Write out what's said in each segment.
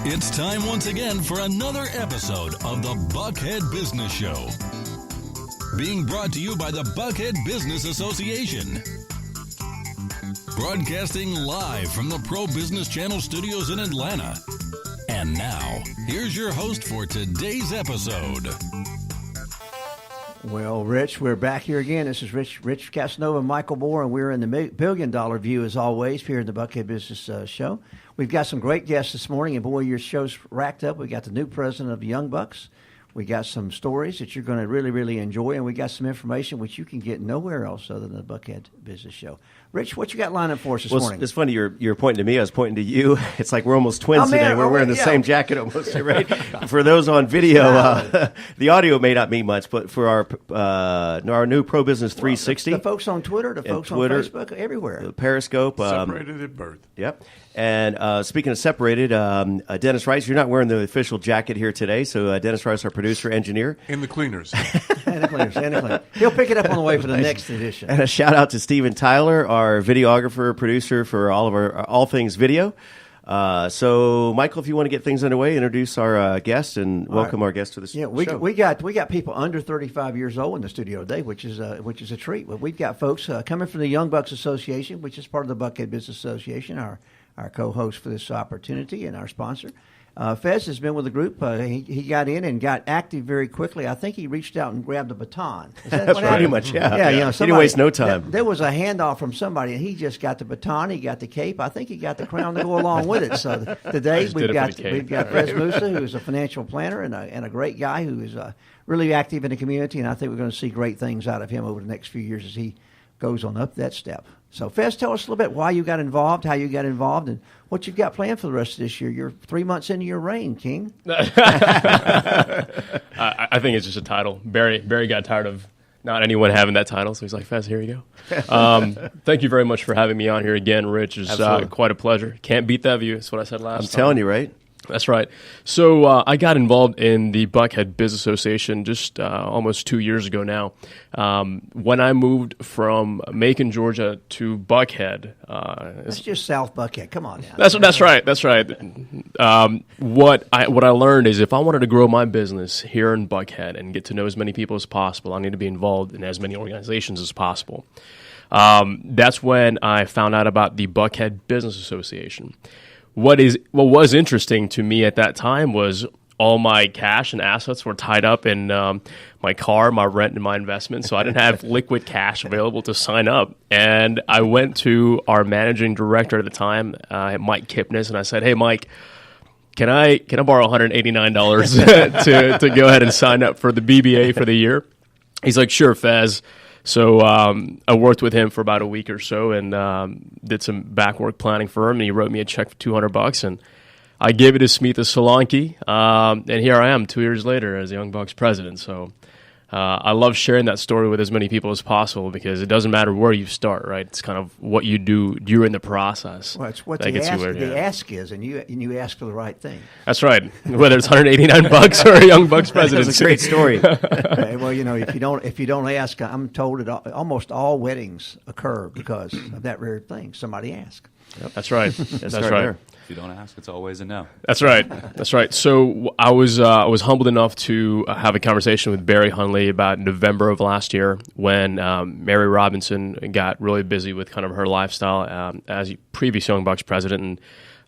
It's time once again for another episode of the Buckhead Business Show. Being brought to you by the Buckhead Business Association. Broadcasting live from the Pro Business Channel studios in Atlanta. And now, here's your host for today's episode. Well, Rich, we're back here again. This is Rich Casanova and Michael Moore, and we're in the $1 billion view, as always, here in the Buckhead Business Show. We've got some great guests this morning, and boy, your show's racked up. We got the new president of the Young Bucks. We got some stories that you're going to really, really enjoy, and we got some information which you can get nowhere else other than the Buckhead Business Show. Rich, what you got lined up for us this morning? It's funny, you're pointing to me, I was pointing to you. It's like we're almost twins today. We're wearing the same jacket almost, right? For those on video, the audio may not mean much, but for our new Pro Business 360. The folks on Twitter, the folks on Facebook, everywhere. Periscope. Separated at birth. Yep. And speaking of separated, Dennis Rice, you're not wearing the official jacket here today, so Dennis Rice, our producer, engineer. In the cleaners. And the cleaners. He'll pick it up on the way for the next edition. And a shout out to Steven Tyler, our videographer, producer for all of our all things video. So, Michael, if you want to get things underway, introduce our guest and welcome our guest to the show. We got people under 35 years old in the studio today, which is a treat. But we've got folks coming from the Young Bucks Association, which is part of the Buckhead Business Association, our co-host for this opportunity and our sponsor. Fez has been with the group. He got in and got active very quickly. I think he reached out and grabbed a baton. That's pretty much, yeah. Yeah, he didn't waste no time. There was a handoff from somebody, and he just got the baton. He got the cape. I think he got the crown to go along with it. So today we've got Fez Musa, who is a financial planner and a great guy who is really active in the community, and I think we're going to see great things out of him over the next few years as he goes on up that step. So, Fez, tell us a little bit why you got involved, how you got involved, and what you've got planned for the rest of this year. You're 3 months into your reign, King. I think it's just a title. Barry got tired of not anyone having that title, so he's like, Fez, here you go. Thank you very much for having me on here again, Rich. It's quite a pleasure. Can't beat that view. That's what I said last time. I'm telling you, right? That's right. So I got involved in the Buckhead Business Association just almost 2 years ago now. When I moved from Macon, Georgia to Buckhead. That's just South Buckhead. Come on now. That's right. What I learned is if I wanted to grow my business here in Buckhead and get to know as many people as possible, I need to be involved in as many organizations as possible. That's when I found out about the Buckhead Business Association. What was interesting to me at that time was all my cash and assets were tied up in my car, my rent, and my investments, so I didn't have liquid cash available to sign up. And I went to our managing director at the time, Mike Kipnis, and I said, "Hey, Mike, can I borrow $189 to go ahead and sign up for the BBA for the year?" He's like, "Sure, Fez." So I worked with him for about a week or so and did some back work planning for him, and he wrote me a check for $200, and I gave it to Smita Solanki, and here I am 2 years later as the Young Bucks president. So I love sharing that story with as many people as possible because it doesn't matter where you start, right? It's kind of what you do during the process. Well, it's what the ask is, and you ask for the right thing. That's right. Whether it's $189 or a Young Bucks president. That's a great story. Well, if you don't ask, I'm told that almost all weddings occur because of that very thing. Somebody asked. Yep. That's right. That's right. There. If you don't ask, it's always a no. That's right. So I was humbled enough to have a conversation with Barry Hunley about November of last year when Mary Robinson got really busy with kind of her lifestyle as previous Young Bucks president,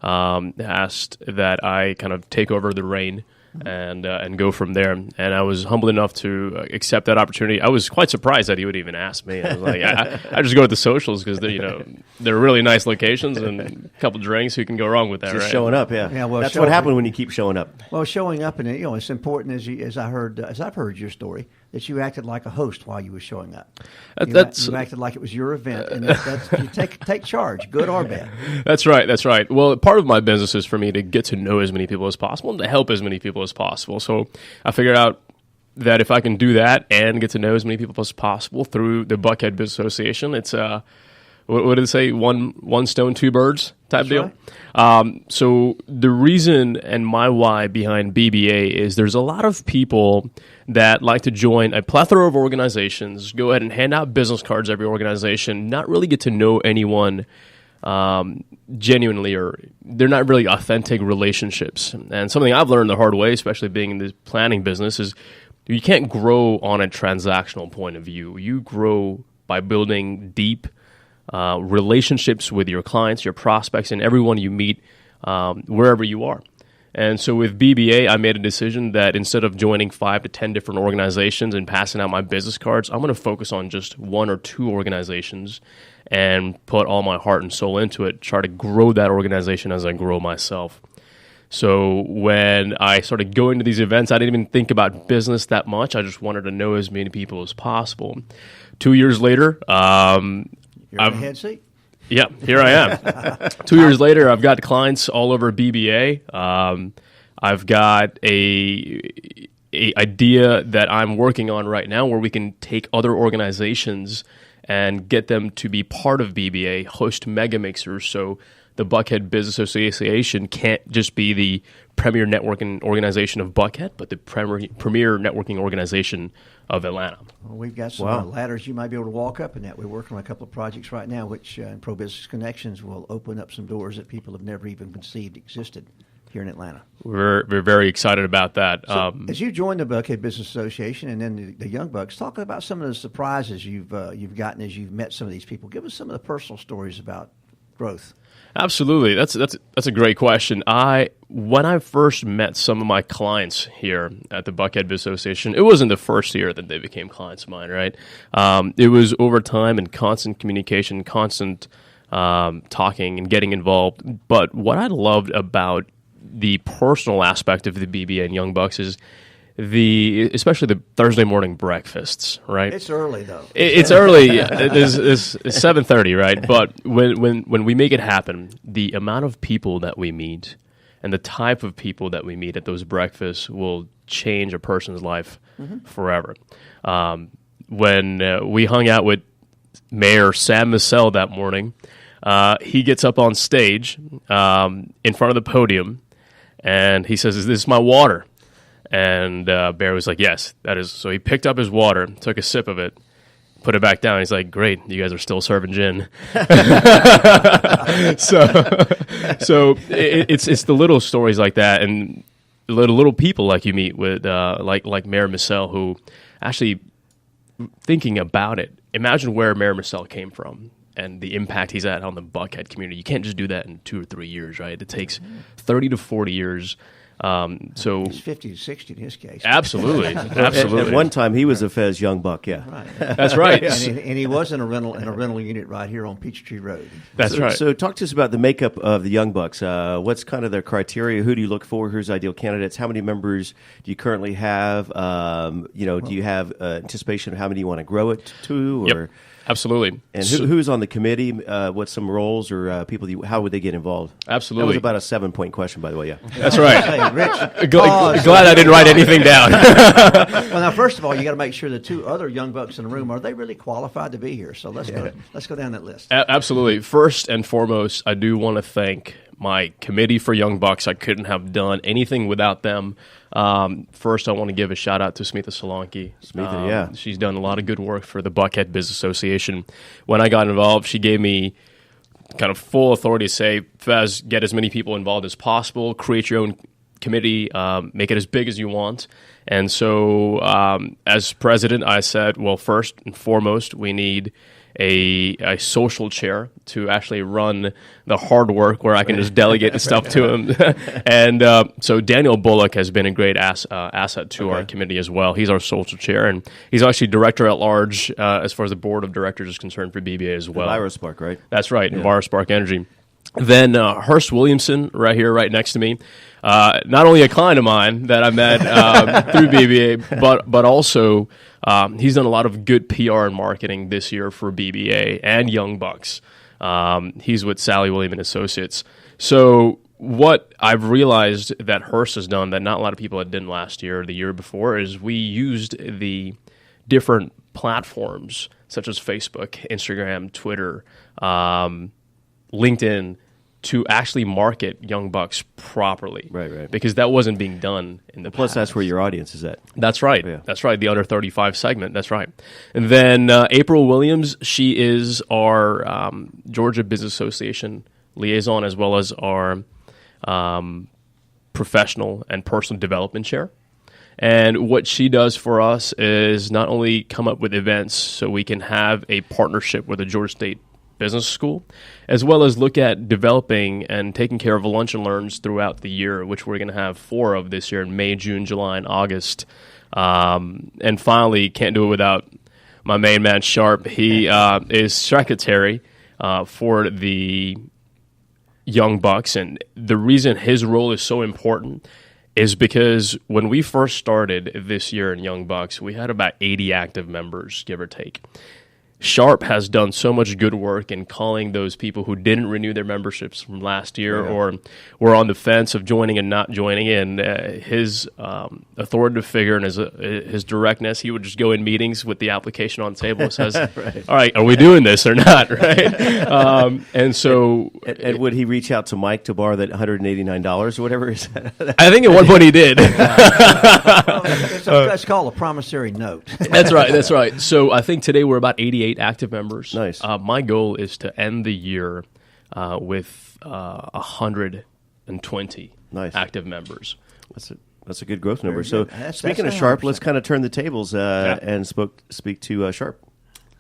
and asked that I kind of take over the reign and go from there. And I was humbled enough to accept that opportunity. I was quite surprised that he would even ask me. I was like, I just go to the socials because they're really nice locations and a couple drinks. Who can go wrong with that? Just right? Showing up, yeah. Well, that's what happens when you keep showing up. Well, showing up, and it's important as I've heard your story that you acted like a host while you were showing up. You acted like it was your event, and you take charge, good or bad. That's right. Well, part of my business is for me to get to know as many people as possible and to help as many people as possible. So I figured out that if I can do that and get to know as many people as possible through the Buckhead Business Association, it's what did it say? One stone, two birds type deal. Right. So the reason and my why behind BBA is there's a lot of people that like to join a plethora of organizations, go ahead and hand out business cards every organization, not really get to know anyone genuinely, or they're not really authentic relationships. And something I've learned the hard way, especially being in the planning business, is you can't grow on a transactional point of view. You grow by building deep relationships with your clients, your prospects, and everyone you meet wherever you are. And so with BBA, I made a decision that instead of joining 5 to 10 different organizations and passing out my business cards, I'm going to focus on just 1 or 2 organizations and put all my heart and soul into it, try to grow that organization as I grow myself. So when I started going to these events, I didn't even think about business that much. I just wanted to know as many people as possible. 2 years later, You're in the head seat? yeah, here I am. 2 years later, I've got clients all over BBA. I've got a idea that I'm working on right now where we can take other organizations and get them to be part of BBA, host mega mixers. So the Buckhead Business Association can't just be the premier networking organization of Buckhead, but the premier networking organization of Atlanta. Well, we've got some ladders you might be able to walk up in that. We're working on a couple of projects right now, which in Pro Business Connections will open up some doors that people have never even conceived existed here in Atlanta. We're very excited about that. So, as you joined the Buckhead Business Association and then the Young Bucks, talk about some of the surprises you've gotten as you've met some of these people. Give us some of the personal stories about growth. Absolutely. That's a great question. When I first met some of my clients here at the Buckhead Business Association, it wasn't the first year that they became clients of mine, right? It was over time and constant communication, constant talking and getting involved. But what I loved about the personal aspect of the BBA and Young Bucks is especially the Thursday morning breakfasts, right? It's early though. It's early. It's 7:30, right? But when we make it happen, the amount of people that we meet and the type of people that we meet at those breakfasts will change a person's life forever. When we hung out with Mayor Sam Massell that morning, he gets up on stage in front of the podium and he says, "Is this my water?" And Bear was like, "Yes, that is." So he picked up his water, took a sip of it, put it back down. He's like, "Great, you guys are still serving gin." so it's the little stories like that, and little people like you meet with, like Mayor Massell, who actually, thinking about it, imagine where Mayor Massell came from and the impact he's had on the Buckhead community. You can't just do that in 2 or 3 years, right? It takes 30 to 40 years. So it's 50 to 60 in his case. Absolutely. At one time, he was a Fez young buck, yeah. Right. That's right. And he was in a rental unit right here on Peachtree Road. That's right. So talk to us about the makeup of the Young Bucks. What's kind of their criteria? Who do you look for? Who's ideal candidates? How many members do you currently have? Do you have anticipation of how many you want to grow it to? Or? Yep. Absolutely. And who's on the committee? What's some roles or people? How would they get involved? Absolutely. That was about a 7-point question, by the way. Yeah, that's right. Hey, Rich, glad I didn't write anything down. Well, now first of all, you got to make sure the 2 other young bucks in the room, are they really qualified to be here? So let's go down that list. Absolutely. First and foremost, I do want to thank my committee for Young Bucks. I couldn't have done anything without them. First, I want to give a shout out to Smitha Solanki. Smitha, she's done a lot of good work for the Buckhead Business Association. When I got involved, she gave me kind of full authority to say, Fez, get as many people involved as possible, create your own committee, make it as big as you want. And so as president, I said, well, first and foremost, we need a social chair to actually run the hard work where I can just delegate stuff to him. And so Daniel Bullock has been a great asset to our committee as well. He's our social chair, and he's actually director at large as far as the board of directors is concerned for BBA as well. EnviroSpark, right? That's right, EnviroSpark Energy. Then Hurst Williamson, right here, right next to me. Not only a client of mine that I met through BBA, but also he's done a lot of good PR and marketing this year for BBA and Young Bucks. He's with Sally William and Associates. So what I've realized that Hurst has done that not a lot of people had done last year or the year before is we used the different platforms such as Facebook, Instagram, Twitter, LinkedIn, to actually market Young Bucks properly. Right. Because that wasn't being done in the Plus, past. that's where your audience is at. That's right. Yeah. That's right. The under 35 segment. That's right. And then April Williams, she is our Georgia Business Association liaison, as well as our professional and personal development chair. And what she does for us is not only come up with events so we can have a partnership with the Georgia State Business School, as well as look at developing and taking care of lunch and learns throughout the year, which we're going to have 4 of this year in May, June, July, and August. And finally, can't do it without my main man, Sharp. He is secretary for the Young Bucks, and the reason his role is so important is because when we first started this year in Young Bucks, we had about 80 active members, give or take. Sharp has done so much good work in calling those people who didn't renew their memberships from last year or were on the fence of joining and not joining in. His authoritative figure and his directness, he would just go in meetings with the application on the table and says, right. All right, are we doing this or not? Right? And so... And would he reach out to Mike to borrow that $189 or whatever? I think at one point he did. That's called a promissory note. That's right. So I think today we're about 88 active members. Nice. My goal is to end the year with 120 active members. That's a good growth number. So speaking of 100%. Sharp, let's kind of turn the tables and speak to Sharp.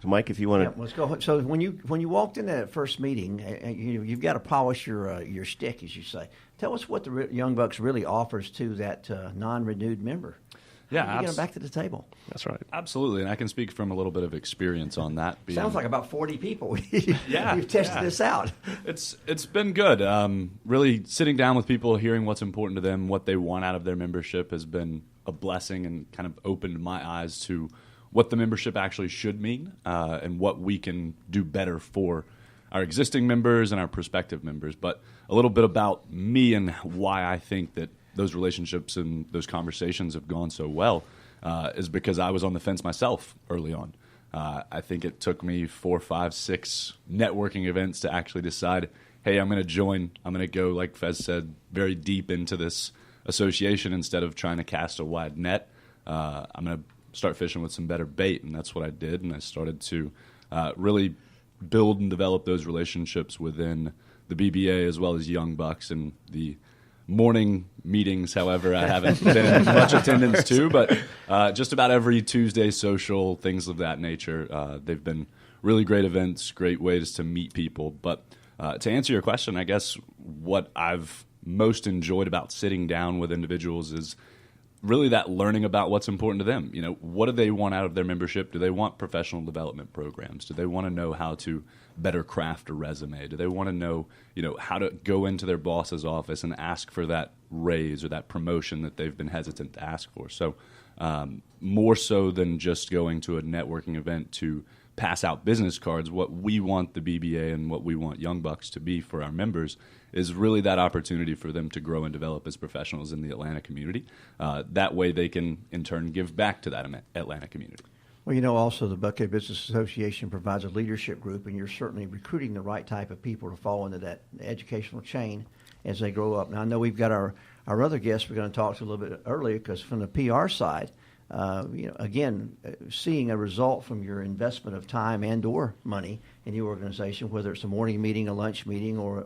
So Mike, if you want to, let's go. So when you walked in that first meeting, you've got to polish your stick, as you say. Tell us what the Young Bucks really offers to that non-renewed member. Yeah, How do you get them back to the table? That's right. Absolutely, and I can speak from a little bit of experience on that. Sounds like about 40 people. Yeah, You've tested this out. It's been good. Really sitting down with people, hearing what's important to them, what they want out of their membership has been a blessing and kind of opened my eyes to what the membership actually should mean and what we can do better for our existing members and our prospective members. But a little bit about me and why I think that those relationships and those conversations have gone so well is because I was on the fence myself early on. I think it took me 4, 5, 6 networking events to actually decide, hey, I'm going to join. I'm going to go, like Fez said, very deep into this association instead of trying to cast a wide net. I'm going to start fishing with some better bait, and that's what I did. And I started to really build and develop those relationships within the BBA as well as Young Bucks and the morning meetings. However, I haven't been in much attendance to, but just about every Tuesday social, things of that nature. They've been really great events, great ways to meet people. But to answer your question, I guess what I've most enjoyed about sitting down with individuals is really that learning about what's important to them. You know, what do they want out of their membership? Do they want professional development programs? Do they want to know how to better craft a resume? Do they want to know, how to go into their boss's office and ask for that raise or that promotion that they've been hesitant to ask for? So more so than just going to a networking event to pass out business cards, what we want the BBA and what we want Young Bucks to be for our members is really that opportunity for them to grow and develop as professionals in the Atlanta community. That way they can, in turn, give back to that Atlanta community. Well, also the Buckhead Business Association provides a leadership group, and you're certainly recruiting the right type of people to fall into that educational chain as they grow up. Now, I know we've got our other guests we're going to talk to a little bit earlier, because from the PR side, again, seeing a result from your investment of time and or money in the organization, whether it's a morning meeting, a lunch meeting, or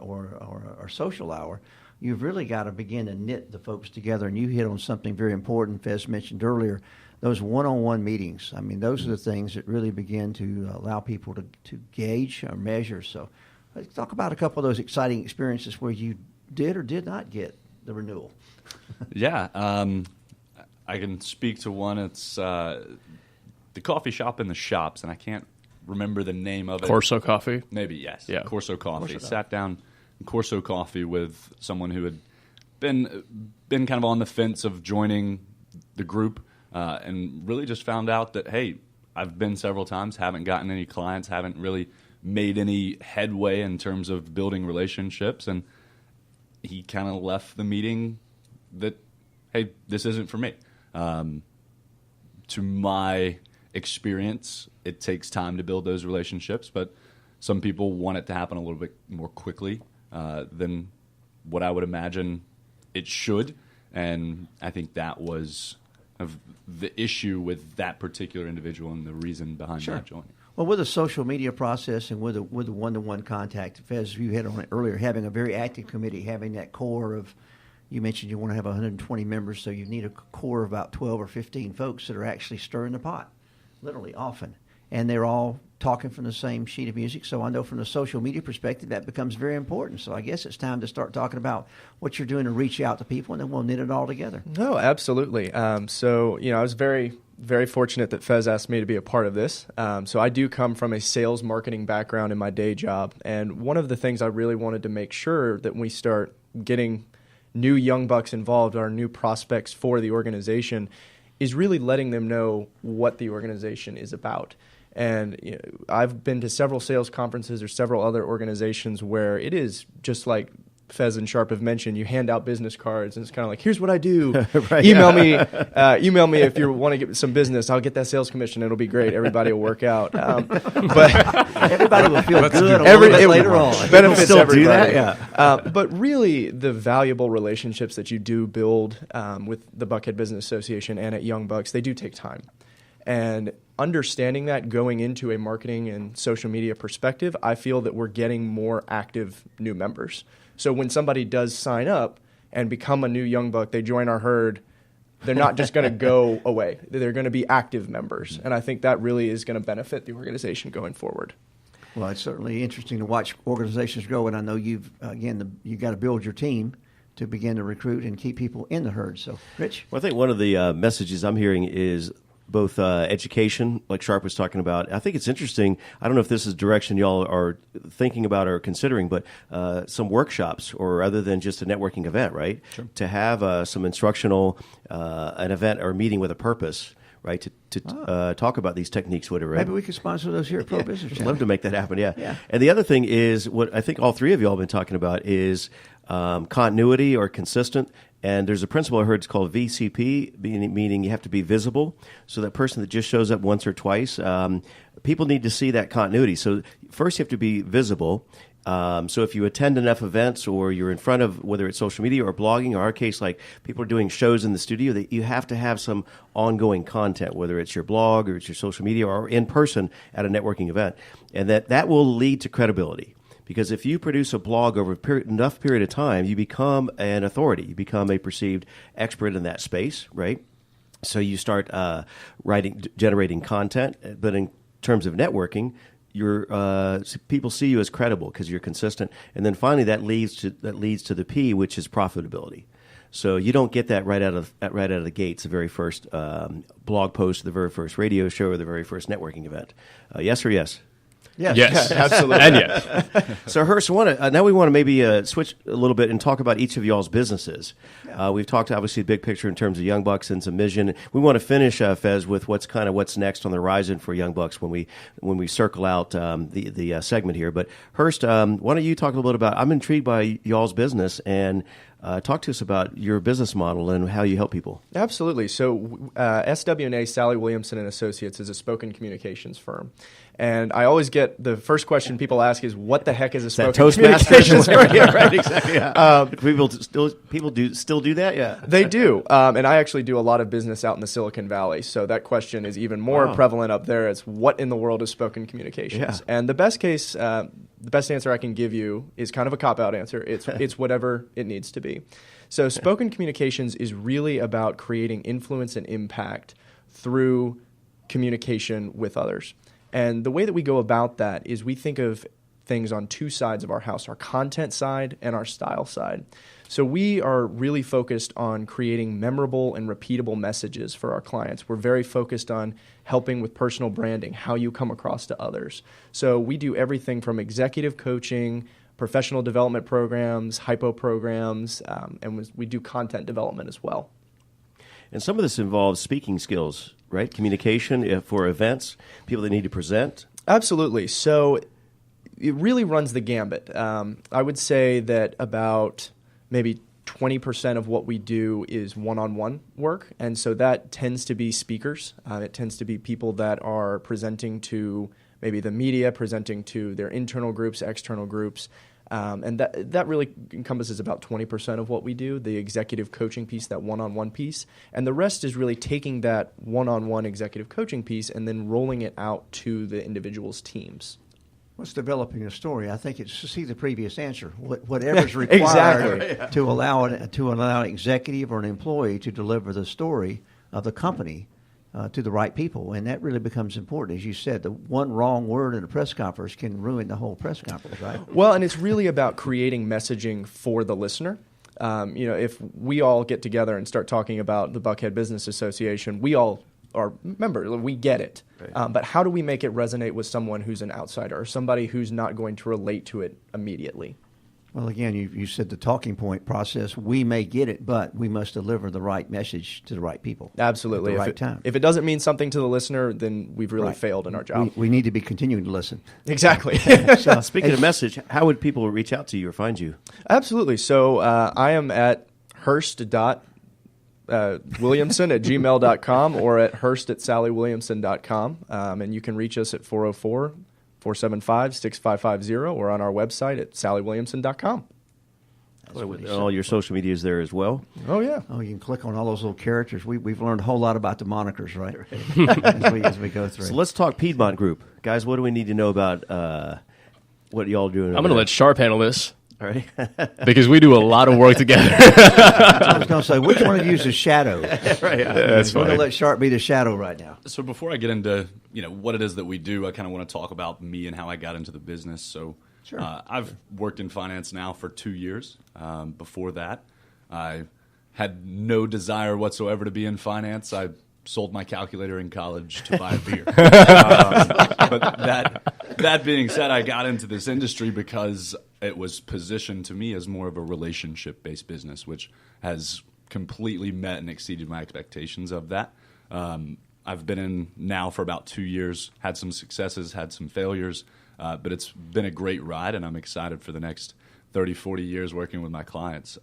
a social hour, you've really got to begin to knit the folks together. And you hit on something very important, Fez mentioned earlier, those one-on-one meetings. I mean, those are the things that really begin to allow people to gauge or measure. So let's talk about a couple of those exciting experiences where you did or did not get the renewal. Yeah. I can speak to one. It's the coffee shop in the shops, and I can't remember the name of it. Corso Coffee? Maybe, yes. Yeah. Corso Coffee. Sat down in Corso Coffee with someone who had been kind of on the fence of joining the group and really just found out that, hey, I've been several times, haven't gotten any clients, haven't really made any headway in terms of building relationships, and he kind of left the meeting that, hey, this isn't for me. To my experience, it takes time to build those relationships, but some people want it to happen a little bit more quickly than what I would imagine it should. And I think that was the issue with that particular individual and the reason behind that joining. Well, with the social media process and with the one-to-one contact, as you hit on it earlier, having a very active committee, having that core of, you mentioned you want to have 120 members, so you need a core of about 12 or 15 folks that are actually stirring the pot, literally often. And they're all talking from the same sheet of music. So I know from the social media perspective, that becomes very important. So I guess it's time to start talking about what you're doing to reach out to people, and then we'll knit it all together. No, absolutely. So, I was very, very fortunate that Fez asked me to be a part of this. So I do come from a sales marketing background in my day job. And one of the things I really wanted to make sure that when we start getting new young bucks involved, our new prospects for the organization, is really letting them know what the organization is about. And I've been to several sales conferences or several other organizations where it is just like Fez and Sharp have mentioned, you hand out business cards and it's kind of like, here's what I do. Right, email me if you want to get some business. I'll get that sales commission. It'll be great. Everybody will work out. But everybody will feel good a little bit later on. Benefits still everybody. Do that? Yeah. But really, the valuable relationships that you do build with the Buckhead Business Association and at Young Bucks, they do take time. And understanding that going into a marketing and social media perspective, I feel that we're getting more active new members. So when somebody does sign up and become a new Young Buck, they join our herd, they're not just going to go away. They're going to be active members. And I think that really is going to benefit the organization going forward. Well, it's certainly interesting to watch organizations grow. And I know you've got to build your team to begin to recruit and keep people in the herd. So, Rich? Well, I think one of the messages I'm hearing is both education, like Sharp was talking about. I think it's interesting. I don't know if this is direction y'all are thinking about or considering, but some workshops, or other than just a networking event, right? Sure. To have some instructional, an event or meeting with a purpose, right? To talk about these techniques, whatever. Maybe we could sponsor those here at Pro Business Channel. I'd love to make that happen. Yeah. And the other thing is what I think all three of y'all have been talking about is continuity or consistent. And there's a principle I heard, it's called VCP, meaning you have to be visible. So that person that just shows up once or twice, people need to see that continuity. So first you have to be visible. So if you attend enough events or you're in front of, whether it's social media or blogging, or our case, like people are doing shows in the studio, that you have to have some ongoing content, whether it's your blog or it's your social media or in person at a networking event. And that will lead to credibility. Because if you produce a blog over enough period of time, you become an authority. You become a perceived expert in that space, right? So you start generating content. But in terms of networking, people see you as credible because you're consistent. And then finally, that leads to the P, which is profitability. So you don't get that right out of the gates, the very first blog post, the very first radio show, or the very first networking event. Yes or yes? Yes, absolutely. And yes. So, Hurst, now we want to maybe switch a little bit and talk about each of y'all's businesses. Yeah. We've talked, obviously, the big picture in terms of Young Bucks and some vision. We want to finish, Fez, with what's next on the horizon for Young Bucks when we circle out the segment here. But, Hurst, why don't you talk a little bit about, I'm intrigued by y'all's business, and talk to us about your business model and how you help people. Absolutely. So SW&A, Sally Williamson & Associates, is a spoken communications firm. And I always get the first question people ask is, what the heck is a spoken communications firm? Yeah, right, exactly. Yeah. People still do that? Yeah. They do. And I actually do a lot of business out in the Silicon Valley. So that question is even more prevalent up there. It's, what in the world is spoken communications? Yeah. And the best answer I can give you is kind of a cop-out answer. It's whatever it needs to be. So spoken communications is really about creating influence and impact through communication with others. And the way that we go about that is we think of things on two sides of our house, our content side and our style side. So we are really focused on creating memorable and repeatable messages for our clients. We're very focused on helping with personal branding, how you come across to others. So we do everything from executive coaching, professional development programs, hypo programs, and we do content development as well. And some of this involves speaking skills, right? Communication for events, people that need to present. Absolutely. So it really runs the gambit. I would say that about maybe 20% of what we do is one-on-one work, and so that tends to be speakers. It tends to be people that are presenting to maybe the media, presenting to their internal groups, external groups. And that really encompasses about 20% of what we do, the executive coaching piece, that one-on-one piece. And the rest is really taking that one-on-one executive coaching piece and then rolling it out to the individual's teams. What's developing a story? I think it's to see the previous answer. Whatever's required exactly. to allow an executive or an employee to deliver the story of the company to the right people, and that really becomes important. As you said, the one wrong word in a press conference can ruin the whole press conference, right? Well, and it's really about creating messaging for the listener. If we all get together and start talking about the Buckhead Business Association, we all are, remember, we get it. Right. But how do we make it resonate with someone who's an outsider or somebody who's not going to relate to it immediately? Well, again, you said the talking point process. We may get it, but we must deliver the right message to the right people. Absolutely. At the right time. If it doesn't mean something to the listener, then we've really failed in our job. We need to be continuing to listen. Exactly. So, speaking of message, how would people reach out to you or find you? Absolutely. So I am at hurst.williamson@gmail.com or at hurst@sallywilliamson.com. And you can reach us at 404-475-6550 or on our website at sallywilliamson.com. All your social media is there as well? Oh, yeah. Oh, you can click on all those little characters. We've learned a whole lot about the monikers, right? as we go through. So let's talk Piedmont Group. Guys, what do we need to know about what y'all doing? I'm going to let Sharp handle this. All right. Because we do a lot of work together. I was going to say, which one of you is the shadow? Right. That's We're funny. going to let Sharp be the shadow right now. So before I get into what it is that we do, I kind of want to talk about me and how I got into the business. So Sure. I've worked in finance now for 2 years. Before that, I had no desire whatsoever to be in finance. I sold my calculator in college to buy a beer. But that being said, I got into this industry because it was positioned to me as more of a relationship-based business, which has completely met and exceeded my expectations of that. I've been in now for about 2 years, had some successes, had some failures, but it's been a great ride, and I'm excited for the next 30, 40 years working with my clients.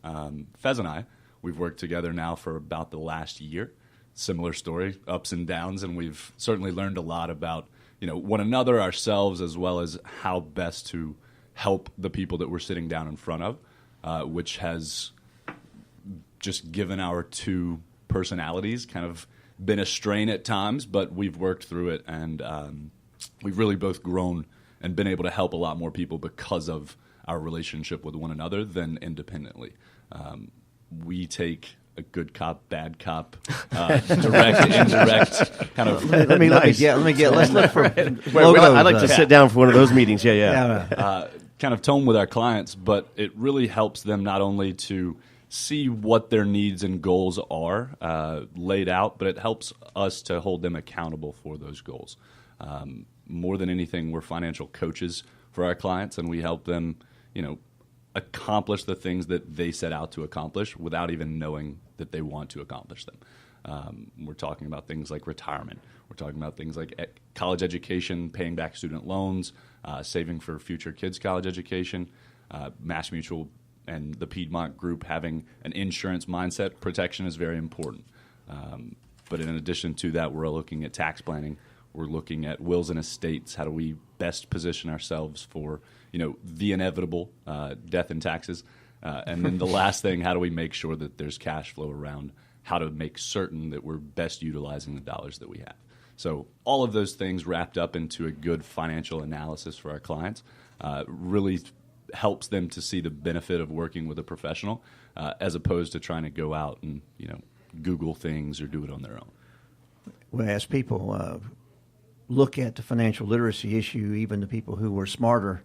Fez and I, we've worked together now for about the last year. Similar story, ups and downs, and we've certainly learned a lot about one another, ourselves, as well as how best to help the people that we're sitting down in front of, which has just given our two personalities kind of been a strain at times, but we've worked through it, and we've really both grown and been able to help a lot more people because of our relationship with one another than independently. We take a good cop, bad cop, direct, indirect, kind of. Let me get. Let's look for. I'd like to sit down for one of those meetings. Yeah. Kind of tone with our clients, but it really helps them not only to see what their needs and goals are laid out, but it helps us to hold them accountable for those goals. More than anything, we're financial coaches for our clients, and we help them, accomplish the things that they set out to accomplish without even knowing that they want to accomplish them. We're talking about things like retirement. We're talking about things like college education, paying back student loans, saving for future kids' college education, Mass Mutual and the Piedmont Group having an insurance mindset. Protection is very important. But in addition to that, we're looking at tax planning. We're looking at wills and estates. How do we best position ourselves for, the inevitable death and taxes? And then the last thing, how do we make sure that there's cash flow around how to make certain that we're best utilizing the dollars that we have? So all of those things wrapped up into a good financial analysis for our clients really helps them to see the benefit of working with a professional as opposed to trying to go out and, Google things or do it on their own. Well, as people look at the financial literacy issue, even the people who were smarter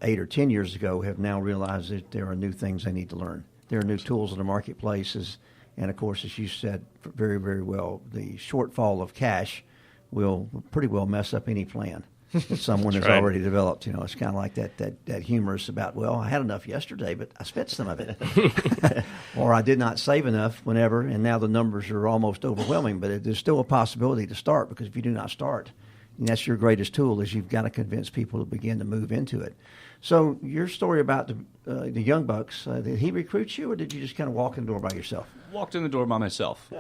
8 or 10 years ago have now realized that there are new things they need to learn. There are new tools in the marketplaces, and of course, as you said very, very well, the shortfall of cash will pretty well mess up any plan that someone has already developed. It's kind of like that humorous about, well, I had enough yesterday, but I spent some of it. Or I did not save enough whenever, and now the numbers are almost overwhelming, but there's still a possibility to start, because if you do not start, and that's your greatest tool, is you've got to convince people to begin to move into it. So your story about the Young Bucks, did he recruit you, or did you just kind of walk in the door by yourself? Walked in the door by myself.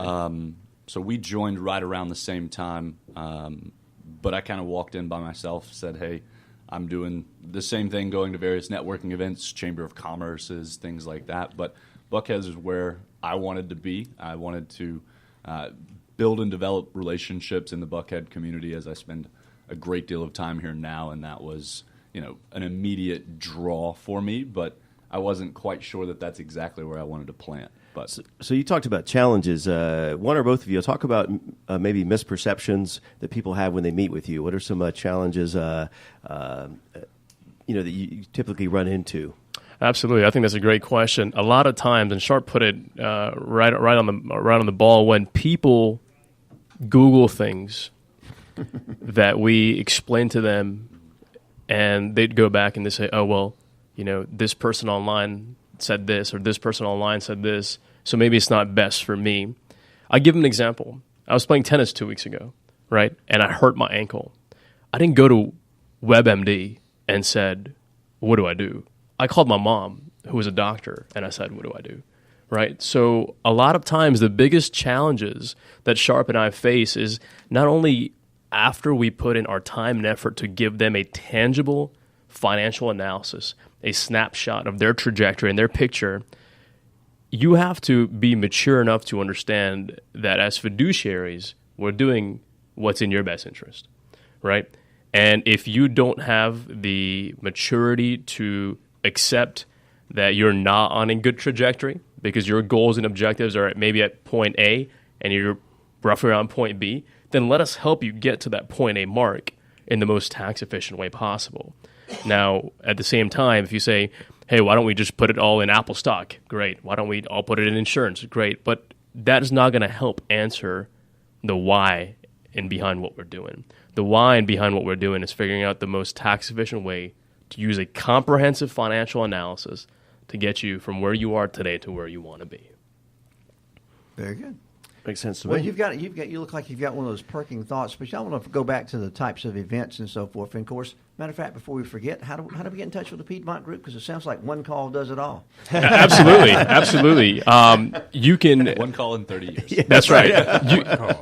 So we joined right around the same time, but I kind of walked in by myself, said, hey, I'm doing the same thing, going to various networking events, Chamber of Commerce's, things like that. But Buckhead is where I wanted to be. I wanted to build and develop relationships in the Buckhead community, as I spend a great deal of time here now, and that was, an immediate draw for me, but I wasn't quite sure that that's exactly where I wanted to plant. But so you talked about challenges. One or both of you, talk about maybe misperceptions that people have when they meet with you. What are some challenges that you typically run into? Absolutely, I think that's a great question. A lot of times, and Sharp put it right on the ball, when people Google things that we explain to them, and they'd go back and they say, "Oh well, this person online said this, or this person online said this, so maybe it's not best for me." I give them an example. I was playing tennis 2 weeks ago, right, and I hurt my ankle. I didn't go to WebMD and said, "What do I do?" I called my mom, who was a doctor, and I said, "What do I do?" Right? So a lot of times the biggest challenges that Sharp and I face is not only after we put in our time and effort to give them a tangible financial analysis, a snapshot of their trajectory and their picture, you have to be mature enough to understand that as fiduciaries, we're doing what's in your best interest, right? And if you don't have the maturity to accept that you're not on a good trajectory because your goals and objectives are maybe at point A and you're roughly around point B, then let us help you get to that point A mark in the most tax-efficient way possible. Now, at the same time, if you say, hey, why don't we just put it all in Apple stock? Great. Why don't we all put it in insurance? Great. But that is not going to help answer the why and behind what we're doing. The why and behind what we're doing is figuring out the most tax-efficient way to use a comprehensive financial analysis to get you from where you are today to where you want to be. Very good. Makes sense to me. Well, you look like you've got one of those perking thoughts, but I want to go back to the types of events and so forth. And of course, matter of fact, before we forget, how do we get in touch with the Piedmont Group? Because it sounds like one call does it all. Absolutely. You can one call in 30 years. Yeah, that's right.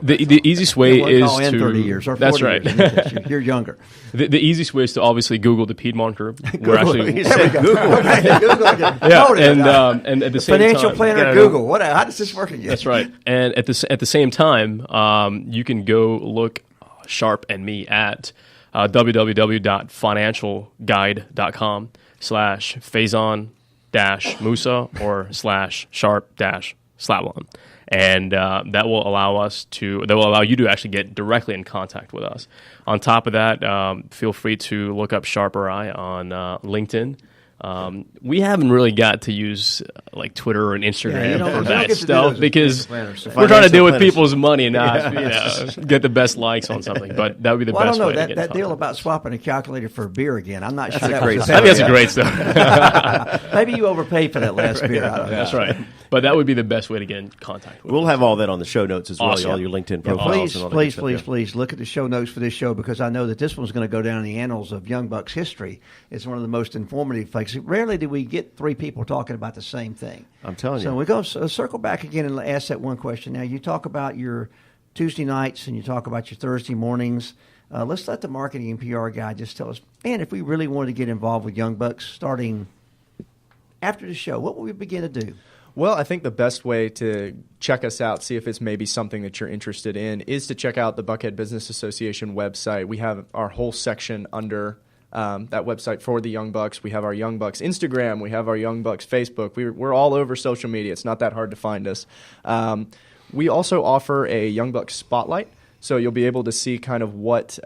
The easiest way is call in 30 years or 40 that's right. Years. You're younger. The easiest way is to obviously Google the Piedmont Group. We're actually Google. Okay, Google again. Yeah, and at the same financial time, planner Google. How does this work again? That's right. And at the same time, you can go look Sharp and me at www.financialguide.com/Faison-Musa or /Sharp-Slatwan. And that will allow you to actually get directly in contact with us. On top of that, feel free to look up Sharp or I on LinkedIn. We haven't really got to use like Twitter and Instagram for that stuff because we're trying to deal with people's money and not get the best likes on something. But that would be the best way to get that deal about swapping a calculator for beer again. I'm not sure that's great. I think that's a great stuff. Maybe you overpaid for that last beer. I don't know. That's right. But that would be the best way to get in contact with us. We'll have all that on the show notes as well, awesome. all your LinkedIn profiles. Please look at the show notes for this show because I know that this one's going to go down in the annals of Young Bucks history. It's one of the most informative things. Rarely do we get three people talking about the same thing. I'm telling you. So we go circle back again and ask that one question. Now, you talk about your Tuesday nights and you talk about your Thursday mornings. Let's let the marketing and PR guy just tell us, man, if we really wanted to get involved with Young Bucks starting after the show, what would we begin to do? Well, I think the best way to check us out, see if it's maybe something that you're interested in, is to check out the Buckhead Business Association website. We have our whole section under that website for the Young Bucks. We have our Young Bucks Instagram. We have our Young Bucks Facebook. We're all over social media. It's not that hard to find us. We also offer a Young Bucks Spotlight, so you'll be able to see kind of what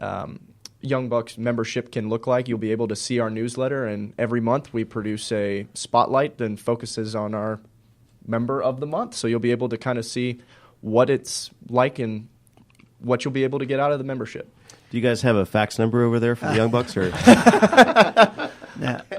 Young Bucks membership can look like. You'll be able to see our newsletter, and every month we produce a spotlight that focuses on our member of the month. So you'll be able to kind of see what it's like and what you'll be able to get out of the membership. Do you guys have a fax number over there for the Young Bucks? Or I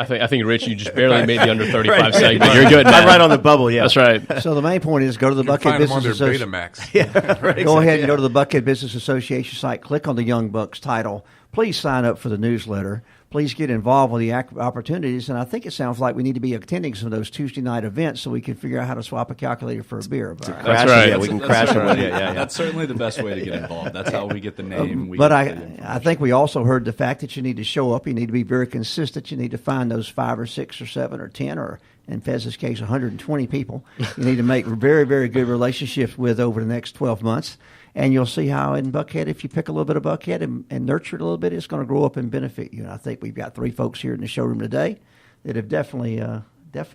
think, Rich, you just barely made the under 35 segment. You're good, man. I'm right on the bubble, yeah. That's right. So the main point is go to the Buckhead Business Association. Yeah, right, go ahead and go to the Buckhead Business Association site, click on the Young Bucks title, please sign up for the newsletter. Please get involved with the opportunities. And I think it sounds like we need to be attending some of those Tuesday night events so we can figure out how to swap a calculator for a beer. That's right. Yeah, we can crash it with you. Yeah. That's certainly the best way to get involved. That's how we get the name. But I think we also heard the fact that you need to show up. You need to be very consistent. You need to find those 5 or 6 or 7 or 10 or, in Fez's case, 120 people. You need to make very, very good relationships with over the next 12 months. And you'll see how in Buckhead, if you pick a little bit of Buckhead and nurture it a little bit, it's going to grow up and benefit you. And I think we've got 3 folks here in the showroom today that have definitely had that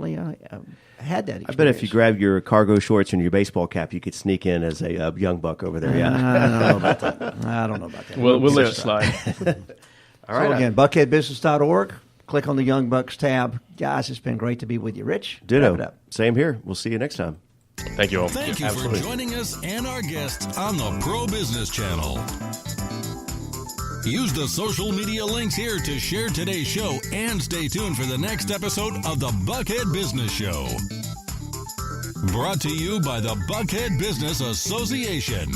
experience. I bet if you grab your cargo shorts and your baseball cap, you could sneak in as a young buck over there. Yeah, I don't know about that. I don't know about that. We'll let you slide. All right. So again, buckheadbusiness.org. Click on the Young Bucks tab. Guys, it's been great to be with you. Rich, ditto. wrap it up. Same here. We'll see you next time. Thank you all. Thank you for joining us and our guests on the Pro Business Channel. Use the social media links here to share today's show and stay tuned for the next episode of the Buckhead Business Show. Brought to you by the Buckhead Business Association.